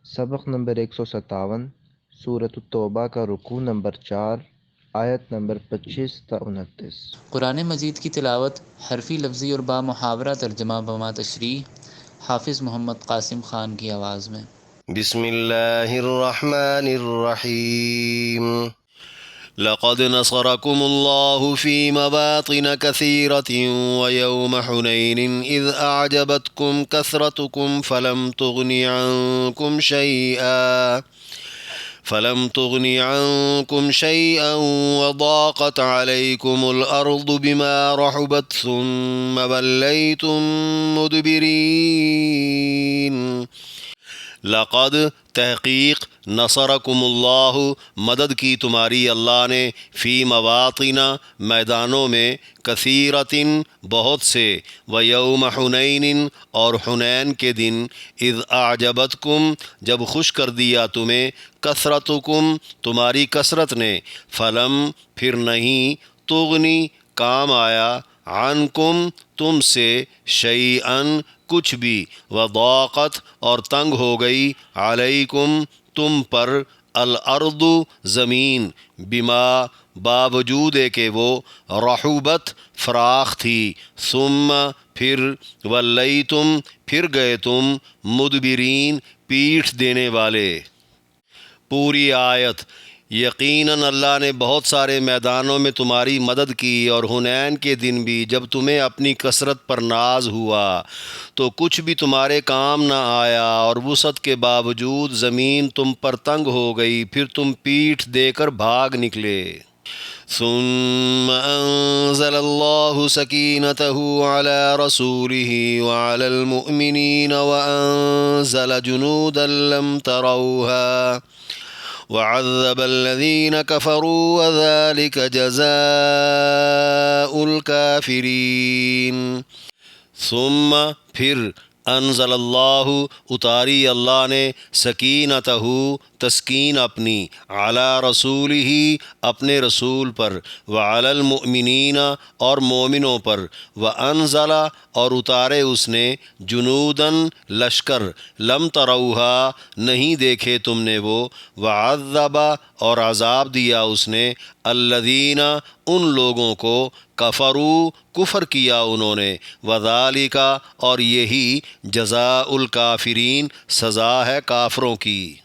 سبق نمبر 157 سورۃ التوبہ کا رکوع نمبر 4 آیت نمبر 25 تا 29۔ قرآن مجید کی تلاوت حرفی لفظی اور با محاورہ ترجمہ بما تشریح حافظ محمد قاسم خان کی آواز میں۔ بسم اللہ الرحمن الرحیم۔ لقد نصركم الله في مواطن كثيرة ويوم حنين إذ أعجبتكم كثرتكم فلم تغن عنكم شيئا وضاقت عليكم الأرض بما رحبت ثم وليتم مدبرين۔ لقد تحقیق نصرکم اللہ مدد کی تمہاری اللہ نے فی مواطن میدانوں میں کثیرۃ بہت سے ویوم حنین اور حنین کے دن اذ اعجبتکم جب خوش کر دیا تمہیں کثرتکم تمہاری کثرت نے فلم پھر نہیں تغنی کام آیا عنکم تم سے شیئن کچھ بھی وضاقت اور تنگ ہو گئی علیکم تم پر الارض زمین بما باوجود کہ وہ رحوبت فراخ تھی ثم پھر ولیتم پھر گئے تم مدبرین پیٹھ دینے والے۔ پوری آیت۔ یقیناً اللہ نے بہت سارے میدانوں میں تمہاری مدد کی اور حنین کے دن بھی جب تمہیں اپنی کثرت پر ناز ہوا تو کچھ بھی تمہارے کام نہ آیا اور وسعت کے باوجود زمین تم پر تنگ ہو گئی پھر تم پیٹھ دے کر بھاگ نکلے۔ ثم انزل اللہ سکینتہ علی رسولہ وعلی المؤمنین وانزل جنودا لم تروها وعذب الذين كفروا وذلك جزاء الكافرين۔ ثم پھر انزل اللہ اتاری اللہ نے سکینتہ تسکین اپنی علی رسولہ اپنے رسول پر وعلی المؤمنین اور مومنوں پر وانزل اور اتارے اس نے جنوداً لشکر لم تروہا نہیں دیکھے تم نے وہ وعذب اور عذاب دیا اس نے الذین ان لوگوں کو کفروا کفر کیا انہوں نے وذالک اور یہی جزاء الکافرین سزا ہے کافروں کی۔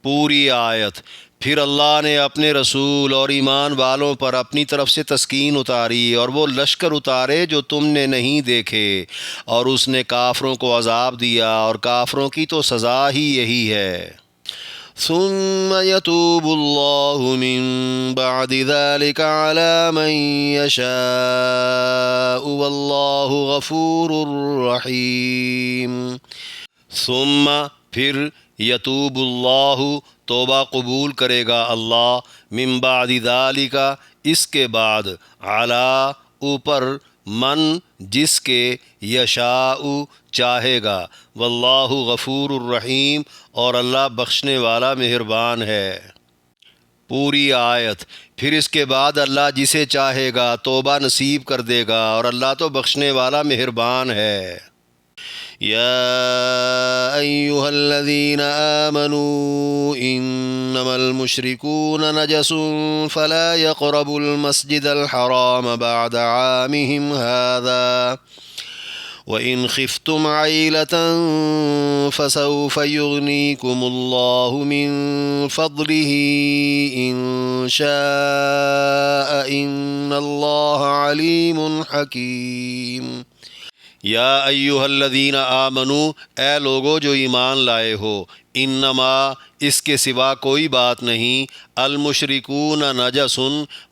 پوری آیت۔ پھر اللہ نے اپنے رسول اور ایمان والوں پر اپنی طرف سے تسکین اتاری اور وہ لشکر اتارے جو تم نے نہیں دیکھے اور اس نے کافروں کو عذاب دیا اور کافروں کی تو سزا ہی یہی ہے۔ ثم يتوب الله من بعد ذلك على من يشاء والله غفور رحيم۔ ثم پھر یتوب اللہ توبہ قبول کرے گا اللہ من بعد ذالک اس کے بعد علی اوپر من جس کے یشاء چاہے گا واللہ غفور الرحیم اور اللہ بخشنے والا مہربان ہے۔ پوری آیت۔ پھر اس کے بعد اللہ جسے چاہے گا توبہ نصیب کر دے گا اور اللہ تو بخشنے والا مہربان ہے۔ یا ایہا الذین آمنوا انما المشرکون نجس فلا يقربوا المسجد الحرام بعد عامهم هذا وَإِنْ خِفْتُمْ عَيْلَةً فَسَوْفَ يُغْنِيكُمُ اللَّهُ مِنْ فَضْلِهِ إِنْ شَاءَ إِنَّ اللَّهَ عَلِيمٌ حَكِيمٌ۔ یا ایہا الذین آمنوا اے لوگو جو ایمان لائے ہو انما اس کے سوا کوئی بات نہیں المشرکون نجس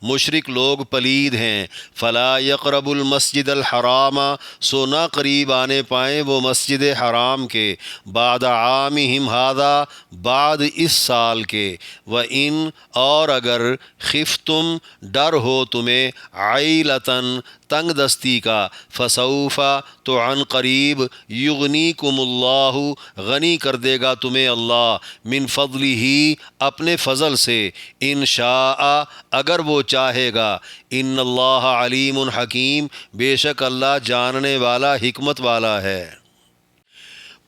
مشرک لوگ پلید ہیں فلا یقرب المسجد الحرام سو نہ قریب آنے پائیں وہ مسجد حرام کے بعد عامہم ھذا بعد اس سال کے وَإِن اور اگر خفتم ڈر ہو تمہیں عیلتاً تنگ دستی کا فسوف تو عن قریب یغنیکم اللہ غنی کر دے گا تمہیں اللہ من فضلہ اپنے فضل سے ان شاء اگر وہ چاہے گا ان اللہ علیم حکیم بے شک اللہ جاننے والا حکمت والا ہے۔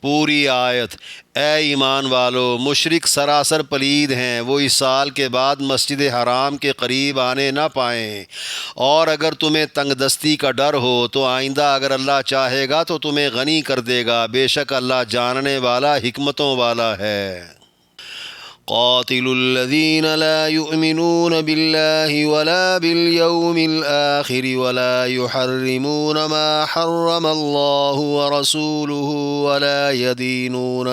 پوری آیت۔ اے ایمان والو، مشرک سراسر پلید ہیں، وہ اس سال کے بعد مسجد حرام کے قریب آنے نہ پائیں، اور اگر تمہیں تنگ دستی کا ڈر ہو تو آئندہ اگر اللہ چاہے گا تو تمہیں غنی کر دے گا، بے شک اللہ جاننے والا حکمتوں والا ہے۔ قاتلوا الذين لا يؤمنون بالله ولا باليوم الآخر ولا يحرمون ما حرم الله ورسوله ولا يدينون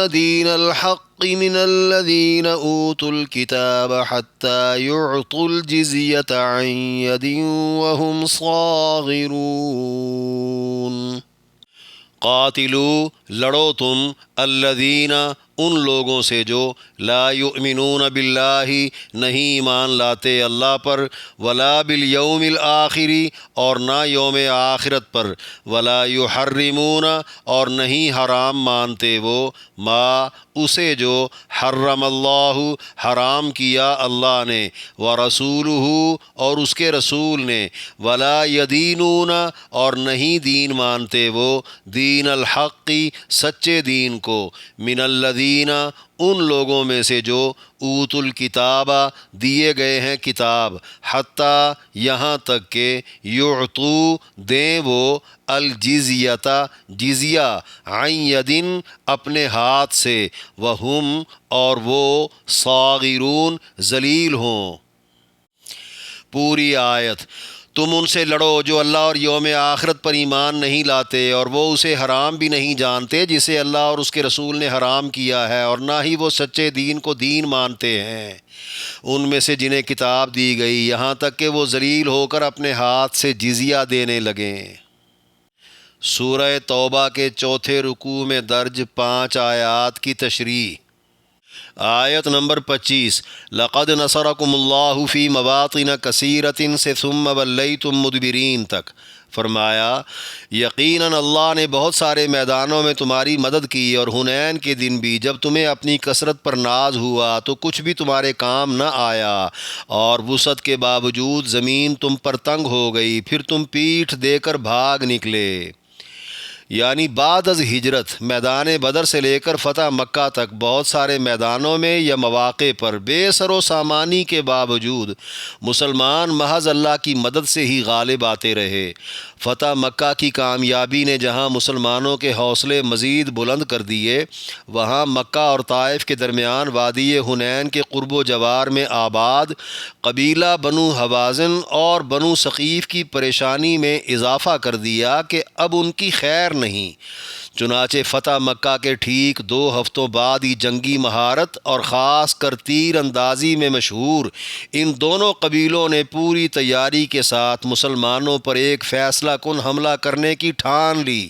دين الحق من الذين أوتوا الكتاب حتى يعطوا الجزية عن يد وهم صاغرون۔ قاتلو، لڑو تم، الذین، ان لوگوں سے جو لا یؤمنون باللہ، نہیں ایمان لاتے اللہ پر، ولا بالیوم الآخر، اور نہ یوم آخرت پر، ولا یحرمون، اور نہیں حرام مانتے وہ، ما، اسے جو حرم اللہ، حرام کیا اللہ نے، ورسولہ، اور اس کے رسول نے، ولا یدینون، اور نہیں دین مانتے وہ، دین الحق، سچے دین کو، من الذین، ان لوگوں میں سے جو اوت الکتاب، دیے گئے ہیں کتاب، حتیٰ، یہاں تک کہ یعطو، دیں وہ، الجزیۃ، جزیہ، عن یدن، اپنے ہاتھ سے، وہم، اور وہ، صاغرون، ذلیل ہوں۔ پوری آیت۔ تم ان سے لڑو جو اللہ اور یوم آخرت پر ایمان نہیں لاتے اور وہ اسے حرام بھی نہیں جانتے جسے اللہ اور اس کے رسول نے حرام کیا ہے، اور نہ ہی وہ سچے دین کو دین مانتے ہیں، ان میں سے جنہیں کتاب دی گئی، یہاں تک کہ وہ ذلیل ہو کر اپنے ہاتھ سے جزیہ دینے لگیں۔ سورہ توبہ کے چوتھے رکوع میں درج 5 آیات کی تشریح۔ آیت نمبر 25، لقد نصرکم اللہ فی مواطن کثیرۃ سے ثم ولیتم مدبرین تک، فرمایا یقیناً اللہ نے بہت سارے میدانوں میں تمہاری مدد کی، اور حنین کے دن بھی جب تمہیں اپنی کثرت پر ناز ہوا تو کچھ بھی تمہارے کام نہ آیا، اور وسعت کے باوجود زمین تم پر تنگ ہو گئی، پھر تم پیٹھ دے کر بھاگ نکلے۔ یعنی بعد از ہجرت میدان بدر سے لے کر فتح مکہ تک بہت سارے میدانوں میں یا مواقع پر بے سر و سامانی کے باوجود مسلمان محض اللہ کی مدد سے ہی غالب آتے رہے۔ فتح مکہ کی کامیابی نے جہاں مسلمانوں کے حوصلے مزید بلند کر دیے، وہاں مکہ اور طائف کے درمیان وادی حنین کے قرب و جوار میں آباد قبیلہ بنو حوازن اور بنو ثقیف کی پریشانی میں اضافہ کر دیا کہ اب ان کی خیر نہیں۔ چنانچہ فتح مکہ کے ٹھیک 2 ہفتوں بعد ہی جنگی مہارت اور خاص کر تیر اندازی میں مشہور ان دونوں قبیلوں نے پوری تیاری کے ساتھ مسلمانوں پر ایک فیصلہ کن حملہ کرنے کی ٹھان لی۔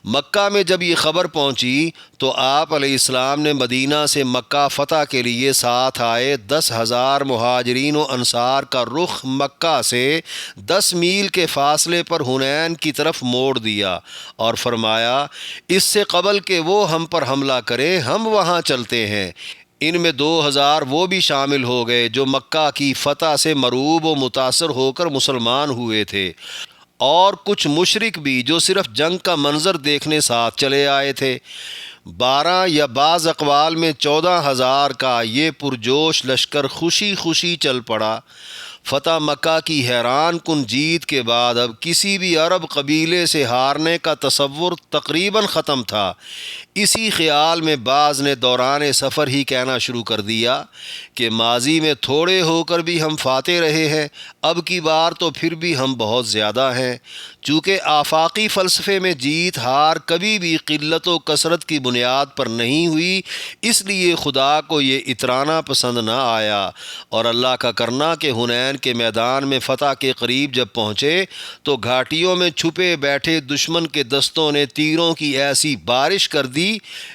مکہ میں جب یہ خبر پہنچی تو آپ علیہ السلام نے مدینہ سے مکہ فتح کے لیے ساتھ آئے 10,000 مہاجرین و انصار کا رخ مکہ سے 10 میل کے فاصلے پر حنین کی طرف موڑ دیا، اور فرمایا اس سے قبل کہ وہ ہم پر حملہ کریں ہم وہاں چلتے ہیں۔ ان میں 2,000 وہ بھی شامل ہو گئے جو مکہ کی فتح سے مروب و متاثر ہو کر مسلمان ہوئے تھے، اور کچھ مشرک بھی جو صرف جنگ کا منظر دیکھنے ساتھ چلے آئے تھے۔ 12 یا بعض اقوال میں 14,000 کا یہ پرجوش لشکر خوشی خوشی چل پڑا۔ فتح مکہ کی حیران کن جیت کے بعد اب کسی بھی عرب قبیلے سے ہارنے کا تصور تقریباً ختم تھا۔ اسی خیال میں بعض نے دوران سفر ہی کہنا شروع کر دیا کہ ماضی میں تھوڑے ہو کر بھی ہم فاتح رہے ہیں، اب کی بار تو پھر بھی ہم بہت زیادہ ہیں۔ چونکہ آفاقی فلسفے میں جیت ہار کبھی بھی قلت و کثرت کی بنیاد پر نہیں ہوئی، اس لیے خدا کو یہ اترانا پسند نہ آیا، اور اللہ کا کرنا کہ حنین کے میدان میں فتح کے قریب جب پہنچے تو گھاٹیوں میں چھپے بیٹھے دشمن کے دستوں نے تیروں کی ایسی بارش کر دی،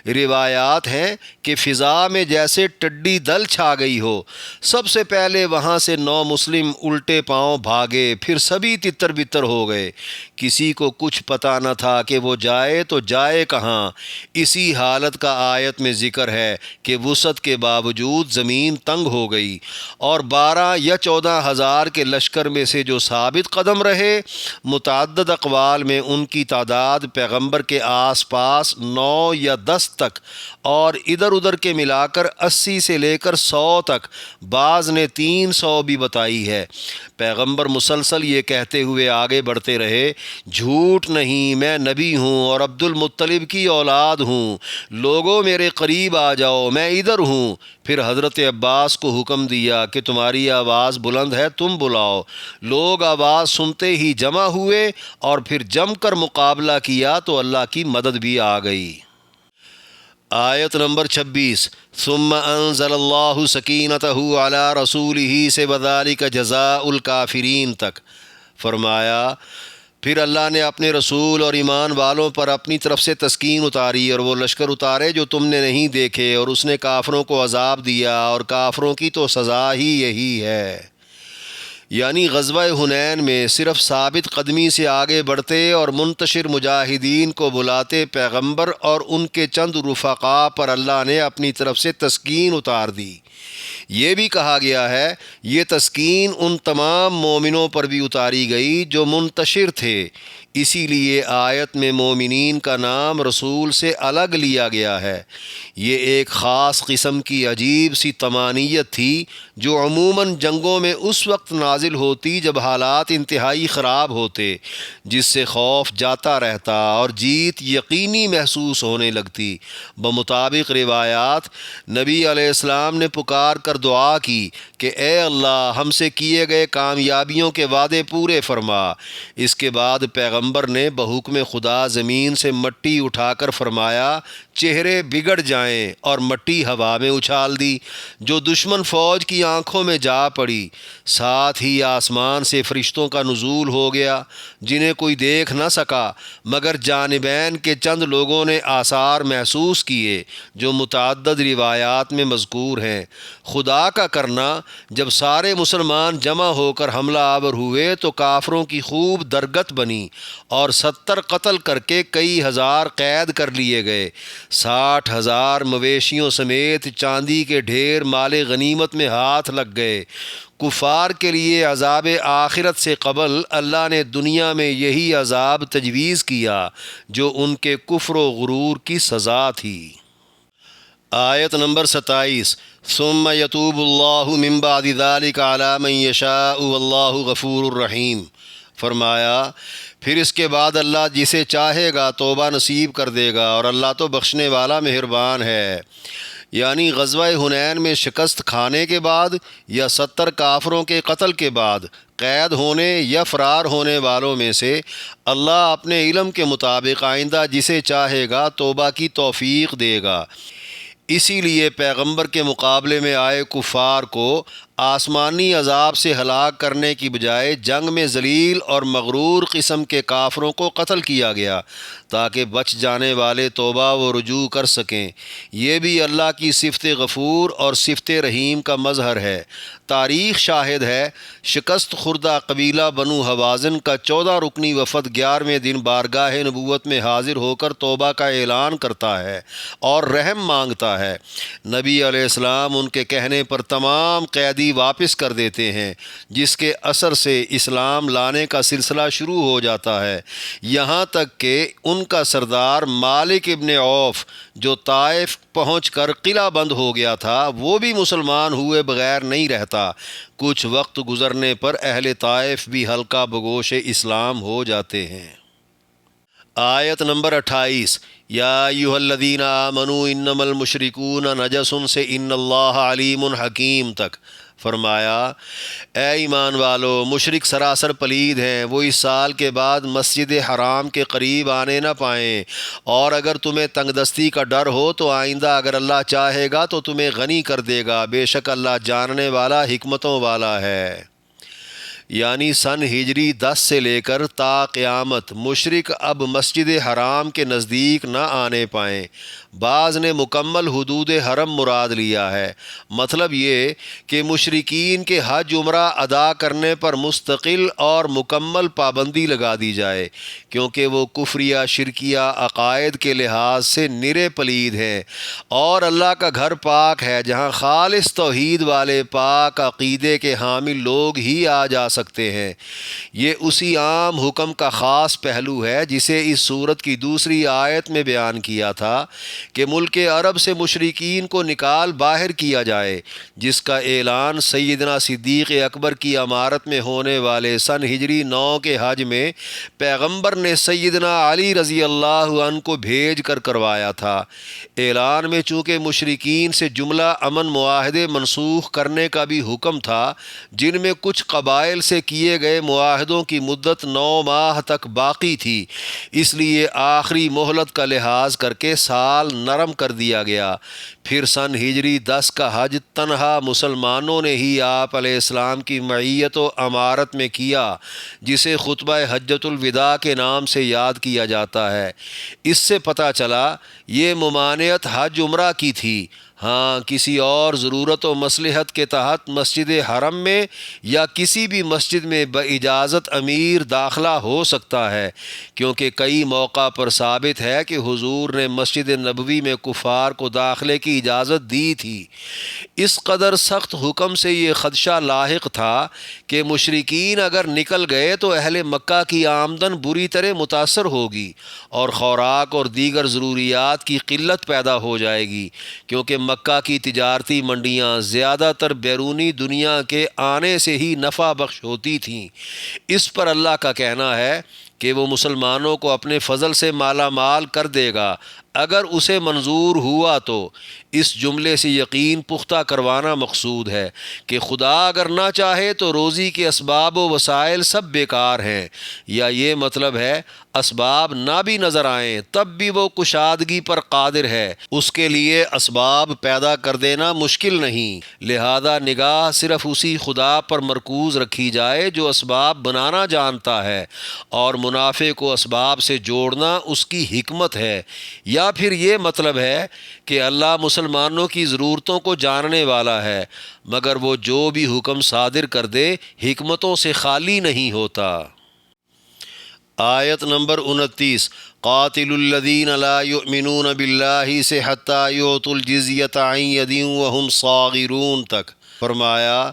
روایات ہیں کہ فضا میں جیسے ٹڈی دل چھا گئی ہو۔ سب سے پہلے وہاں سے 9 مسلم الٹے پاؤں بھاگے، پھر سبھی تتر بتر ہو گئے۔ کسی کو کچھ پتہ نہ تھا کہ وہ جائے تو جائے کہاں۔ اسی حالت کا آیت میں ذکر ہے کہ وسعت کے باوجود زمین تنگ ہو گئی، اور 12 یا 14 ہزار کے لشکر میں سے جو ثابت قدم رہے، متعدد اقوال میں ان کی تعداد پیغمبر کے آس پاس 9 یا 10 تک، اور ادھر ادھر کے ملا کر 80 سے لے کر 100 تک، بعض نے 300 بھی بتائی ہے۔ پیغمبر مسلسل یہ کہتے ہوئے آگے بڑھتے رہے، جھوٹ نہیں، میں نبی ہوں اور عبد المطلب کی اولاد ہوں، لوگوں میرے قریب آ جاؤ، میں ادھر ہوں۔ پھر حضرت عباس کو حکم دیا کہ تمہاری آواز بلند ہے، تم بلاؤ۔ لوگ آواز سنتے ہی جمع ہوئے، اور پھر جم کر مقابلہ کیا تو اللہ کی مدد بھی آ گئی۔ آیت نمبر 26، ثم انزل اللہ سکینتہ علی رسولہ سے وذالک جزاء الکافرین تک، فرمایا پھر اللہ نے اپنے رسول اور ایمان والوں پر اپنی طرف سے تسکین اتاری، اور وہ لشکر اتارے جو تم نے نہیں دیکھے، اور اس نے کافروں کو عذاب دیا، اور کافروں کی تو سزا ہی یہی ہے۔ یعنی غزوہ حنین میں صرف ثابت قدمی سے آگے بڑھتے اور منتشر مجاہدین کو بلاتے پیغمبر اور ان کے چند رفقاء پر اللہ نے اپنی طرف سے تسکین اتار دی۔ یہ بھی کہا گیا ہے یہ تسکین ان تمام مومنوں پر بھی اتاری گئی جو منتشر تھے، اسی لیے آیت میں مومنین کا نام رسول سے الگ لیا گیا ہے۔ یہ ایک خاص قسم کی عجیب سی طمانیت تھی جو عموماً جنگوں میں اس وقت نازل ہوتی جب حالات انتہائی خراب ہوتے، جس سے خوف جاتا رہتا اور جیت یقینی محسوس ہونے لگتی۔ بمطابق روایات، نبی علیہ السلام نے پکار کر دعا کی کہ اے اللہ ہم سے کیے گئے کامیابیوں کے وعدے پورے فرما۔ اس کے بعد پیغمبر نے بحکم خدا زمین سے مٹی اٹھا کر فرمایا چہرے بگڑ جائیں، اور مٹی ہوا میں اچھال دی جو دشمن فوج کی آنکھوں میں جا پڑی۔ ساتھ ہی آسمان سے فرشتوں کا نزول ہو گیا جنہیں کوئی دیکھ نہ سکا، مگر جانبین کے چند لوگوں نے آثار محسوس کیے جو متعدد روایات میں مذکور ہیں۔ خدا کا کرنا، جب سارے مسلمان جمع ہو کر حملہ آور ہوئے تو کافروں کی خوب درگت بنی، اور 70 قتل کر کے کئی ہزار قید کر لیے گئے۔ 60,000 مویشیوں سمیت چاندی کے ڈھیر مال غنیمت میں ہاتھ لگ گئے۔ کفار کے لیے عذاب آخرت سے قبل اللہ نے دنیا میں یہی عذاب تجویز کیا جو ان کے کفر و غرور کی سزا تھی۔ آیت نمبر 27، ثم یتوب اللہ من بعد ذلک علی من یشاء واللہ غفور الرحیم، فرمایا پھر اس کے بعد اللہ جسے چاہے گا توبہ نصیب کر دے گا، اور اللہ تو بخشنے والا مہربان ہے۔ یعنی غزوہ حنین میں شکست کھانے کے بعد یا 70 کافروں کے قتل کے بعد قید ہونے یا فرار ہونے والوں میں سے اللہ اپنے علم کے مطابق آئندہ جسے چاہے گا توبہ کی توفیق دے گا۔ اسی لیے پیغمبر کے مقابلے میں آئے کفار کو آسمانی عذاب سے ہلاک کرنے کی بجائے جنگ میں ذلیل اور مغرور قسم کے کافروں کو قتل کیا گیا تاکہ بچ جانے والے توبہ و رجوع کر سکیں۔ یہ بھی اللہ کی صفت غفور اور صفت رحیم کا مظہر ہے۔ تاریخ شاہد ہے شکست خوردہ قبیلہ بنو حوازن کا 14 رکنی وفد 11ویں دن بارگاہ نبوت میں حاضر ہو کر توبہ کا اعلان کرتا ہے اور رحم مانگتا ہے۔ نبی علیہ السلام ان کے کہنے پر تمام قیدی واپس کر دیتے ہیں، جس کے اثر سے اسلام لانے کا سلسلہ شروع ہو جاتا ہے، یہاں تک کہ ان کا سردار مالک ابن عوف جو طائف پہنچ کر قلعہ بند ہو گیا تھا وہ بھی مسلمان ہوئے بغیر نہیں رہتا۔ کچھ وقت گزرنے پر اہل طائف بھی ہلکا بگوش اسلام ہو جاتے ہیں۔ آیت نمبر 28، یا ایھا الذین آمنوا انما المشرکون نجس سے ان اللہ علیم حکیم تک، فرمایا اے ایمان والو، مشرک سراسر پلید ہیں، وہ اس سال کے بعد مسجد حرام کے قریب آنے نہ پائیں، اور اگر تمہیں تنگ دستی کا ڈر ہو تو آئندہ اگر اللہ چاہے گا تو تمہیں غنی کر دے گا، بے شک اللہ جاننے والا حکمتوں والا ہے۔ یعنی سن ہجری 10 سے لے کر تا قیامت مشرک اب مسجد حرام کے نزدیک نہ آنے پائیں۔ بعض نے مکمل حدود حرم مراد لیا ہے، مطلب یہ کہ مشرکین کے حج عمرہ ادا کرنے پر مستقل اور مکمل پابندی لگا دی جائے، کیونکہ وہ کفریہ شرکیہ عقائد کے لحاظ سے نرے پلید ہیں، اور اللہ کا گھر پاک ہے جہاں خالص توحید والے پاک عقیدے کے حامل لوگ ہی آ جا سکتے ہیں۔ یہ اسی عام حکم کا خاص پہلو ہے جسے اس سورت کی دوسری آیت میں بیان کیا تھا کہ ملک عرب سے مشرکین کو نکال باہر کیا جائے، جس کا اعلان سیدنا صدیق اکبر کی امارت میں ہونے والے سن ہجری 9 کے حج میں پیغمبر نے سیدنا علی رضی اللہ عنہ کو بھیج کر کروایا تھا۔ اعلان میں چونکہ مشرکین سے جملہ امن معاہدے منسوخ کرنے کا بھی حکم تھا، جن میں کچھ قبائل سے کیے گئے معاہدوں کی مدت 9 ماہ تک باقی تھی، اس لیے آخری مہلت کا لحاظ کر کے سال نرم کر دیا گیا۔ پھر سن ہجری 10 کا حج تنہا مسلمانوں نے ہی آپ علیہ السلام کی معیت و امارت میں کیا، جسے خطبہ حجۃ الوداع کے نام سے یاد کیا جاتا ہے۔ اس سے پتہ چلا یہ ممانعت حج عمرہ کی تھی۔ ہاں، کسی اور ضرورت و مصلحت کے تحت مسجد حرم میں یا کسی بھی مسجد میں باجازت امیر داخلہ ہو سکتا ہے، کیونکہ کئی موقع پر ثابت ہے کہ حضور نے مسجد نبوی میں کفار کو داخلے کی اجازت دی تھی۔ اس قدر سخت حکم سے یہ خدشہ لاحق تھا کہ مشرکین اگر نکل گئے تو اہل مکہ کی آمدن بری طرح متاثر ہوگی اور خوراک اور دیگر ضروریات کی قلت پیدا ہو جائے گی، کیونکہ مکہ کی تجارتی منڈیاں زیادہ تر بیرونی دنیا کے آنے سے ہی نفع بخش ہوتی تھیں۔ اس پر اللہ کا کہنا ہے کہ وہ مسلمانوں کو اپنے فضل سے مالا مال کر دے گا اگر اسے منظور ہوا تو۔ اس جملے سے یقین پختہ کروانا مقصود ہے کہ خدا اگر نہ چاہے تو روزی کے اسباب و وسائل سب بیکار ہیں، یا یہ مطلب ہے اسباب نہ بھی نظر آئیں تب بھی وہ کشادگی پر قادر ہے، اس کے لیے اسباب پیدا کر دینا مشکل نہیں، لہذا نگاہ صرف اسی خدا پر مرکوز رکھی جائے جو اسباب بنانا جانتا ہے، اور منافع کو اسباب سے جوڑنا اس کی حکمت ہے۔ یا پھر یہ مطلب ہے کہ اللہ مسلمانوں کی ضرورتوں کو جاننے والا ہے، مگر وہ جو بھی حکم صادر کر دے حکمتوں سے خالی نہیں ہوتا۔ آیت نمبر 29، قاتل الذین لا یؤمنون باللہ سے حتی یعطوا الجزیۃ عن ید وہم صاغرون تک فرمایا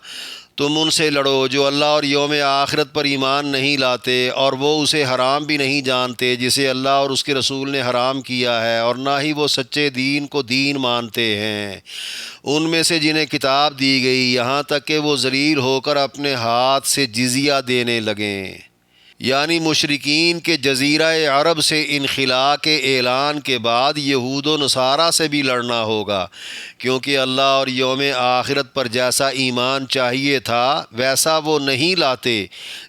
تم ان سے لڑو جو اللہ اور یوم آخرت پر ایمان نہیں لاتے اور وہ اسے حرام بھی نہیں جانتے جسے اللہ اور اس کے رسول نے حرام کیا ہے، اور نہ ہی وہ سچے دین کو دین مانتے ہیں، ان میں سے جنہیں کتاب دی گئی، یہاں تک کہ وہ ذلیل ہو کر اپنے ہاتھ سے جزیہ دینے لگیں۔ یعنی مشرکین کے جزیرہ عرب سے انخلاء کے اعلان کے بعد یہود و نصارہ سے بھی لڑنا ہوگا، کیونکہ اللہ اور یوم آخرت پر جیسا ایمان چاہیے تھا ویسا وہ نہیں لاتے،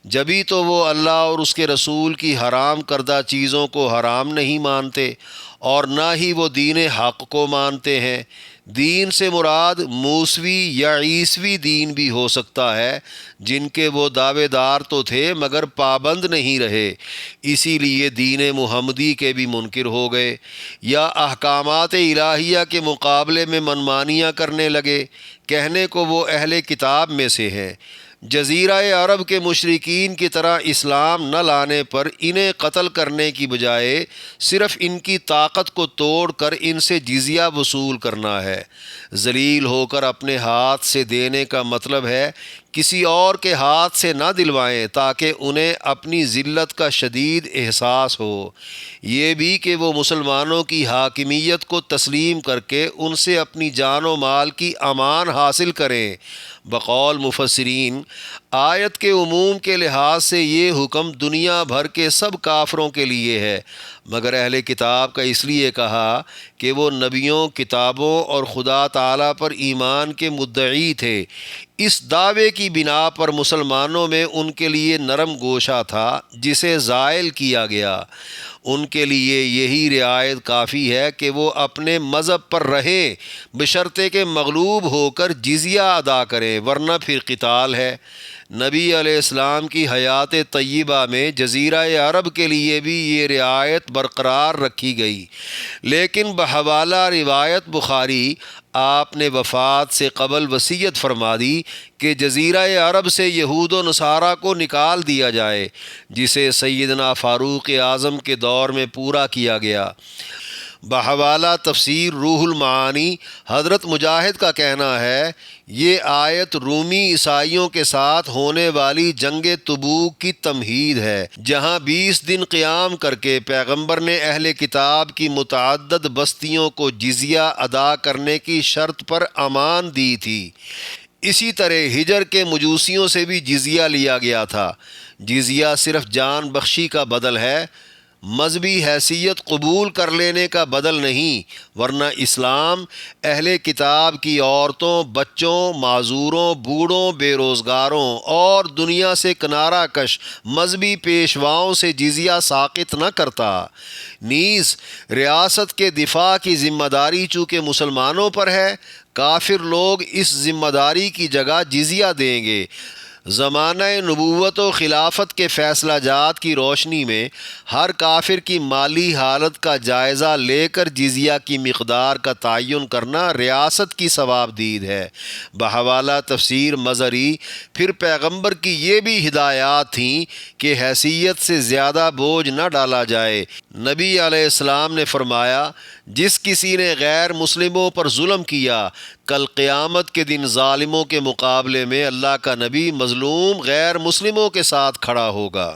جبھی تو وہ اللہ اور اس کے رسول کی حرام کردہ چیزوں کو حرام نہیں مانتے، اور نہ ہی وہ دین حق کو مانتے ہیں۔ دین سے مراد موسوی یا عیسوی دین بھی ہو سکتا ہے، جن کے وہ دعوے دار تو تھے مگر پابند نہیں رہے، اسی لیے دین محمدی کے بھی منکر ہو گئے، یا احکامات الہیہ کے مقابلے میں منمانیاں کرنے لگے، کہنے کو وہ اہل کتاب میں سے ہیں۔ جزیرہ عرب کے مشرکین کی طرح اسلام نہ لانے پر انہیں قتل کرنے کی بجائے صرف ان کی طاقت کو توڑ کر ان سے جزیہ وصول کرنا ہے۔ ذلیل ہو کر اپنے ہاتھ سے دینے کا مطلب ہے کسی اور کے ہاتھ سے نہ دلوائیں تاکہ انہیں اپنی ذلت کا شدید احساس ہو، یہ بھی کہ وہ مسلمانوں کی حاکمیت کو تسلیم کر کے ان سے اپنی جان و مال کی امان حاصل کریں۔ بقول مفسرین، آیت کے عموم کے لحاظ سے یہ حکم دنیا بھر کے سب کافروں کے لیے ہے، مگر اہل کتاب کا اس لیے کہا کہ وہ نبیوں، کتابوں اور خدا تعالیٰ پر ایمان کے مدعی تھے۔ اس دعوے کی بنا پر مسلمانوں میں ان کے لیے نرم گوشہ تھا جسے زائل کیا گیا۔ ان کے لیے یہی رعایت کافی ہے کہ وہ اپنے مذہب پر رہیں بشرطے کہ مغلوب ہو کر جزیہ ادا کریں، ورنہ پھر قتال ہے۔ نبی علیہ السلام کی حیات طیبہ میں جزیرہ عرب کے لیے بھی یہ رعایت برقرار رکھی گئی، لیکن بحوالہ روایت بخاری آپ نے وفات سے قبل وصیت فرما دی کہ جزیرہ عرب سے یہود و نصارہ کو نکال دیا جائے، جسے سیدنا فاروق اعظم کے دور میں پورا کیا گیا۔ بحوالہ تفسیر روح المعانی حضرت مجاہد کا کہنا ہے، یہ آیت رومی عیسائیوں کے ساتھ ہونے والی جنگ تبوک کی تمہید ہے، جہاں 20 دن قیام کر کے پیغمبر نے اہل کتاب کی متعدد بستیوں کو جزیہ ادا کرنے کی شرط پر امان دی تھی۔ اسی طرح ہجر کے مجوسیوں سے بھی جزیہ لیا گیا تھا۔ جزیہ صرف جان بخشی کا بدل ہے، مذہبی حیثیت قبول کر لینے کا بدل نہیں، ورنہ اسلام اہل کتاب کی عورتوں، بچوں، معذوروں، بوڑھوں، بے روزگاروں اور دنیا سے کنارہ کش مذہبی پیشواؤں سے جزیہ ساقط نہ کرتا۔ نیز ریاست کے دفاع کی ذمہ داری چونکہ مسلمانوں پر ہے، کافر لوگ اس ذمہ داری کی جگہ جزیہ دیں گے۔ زمانہ نبوت و خلافت کے فیصلہ جات کی روشنی میں ہر کافر کی مالی حالت کا جائزہ لے کر جزیہ کی مقدار کا تعین کرنا ریاست کی ثوابدید ہے۔ بحوالہ تفسیر مظہری پھر پیغمبر کی یہ بھی ہدایات تھیں کہ حیثیت سے زیادہ بوجھ نہ ڈالا جائے۔ نبی علیہ السلام نے فرمایا، جس کسی نے غیر مسلموں پر ظلم کیا، کل قیامت کے دن ظالموں کے مقابلے میں اللہ کا نبی مظلوم غیر مسلموں کے ساتھ کھڑا ہوگا۔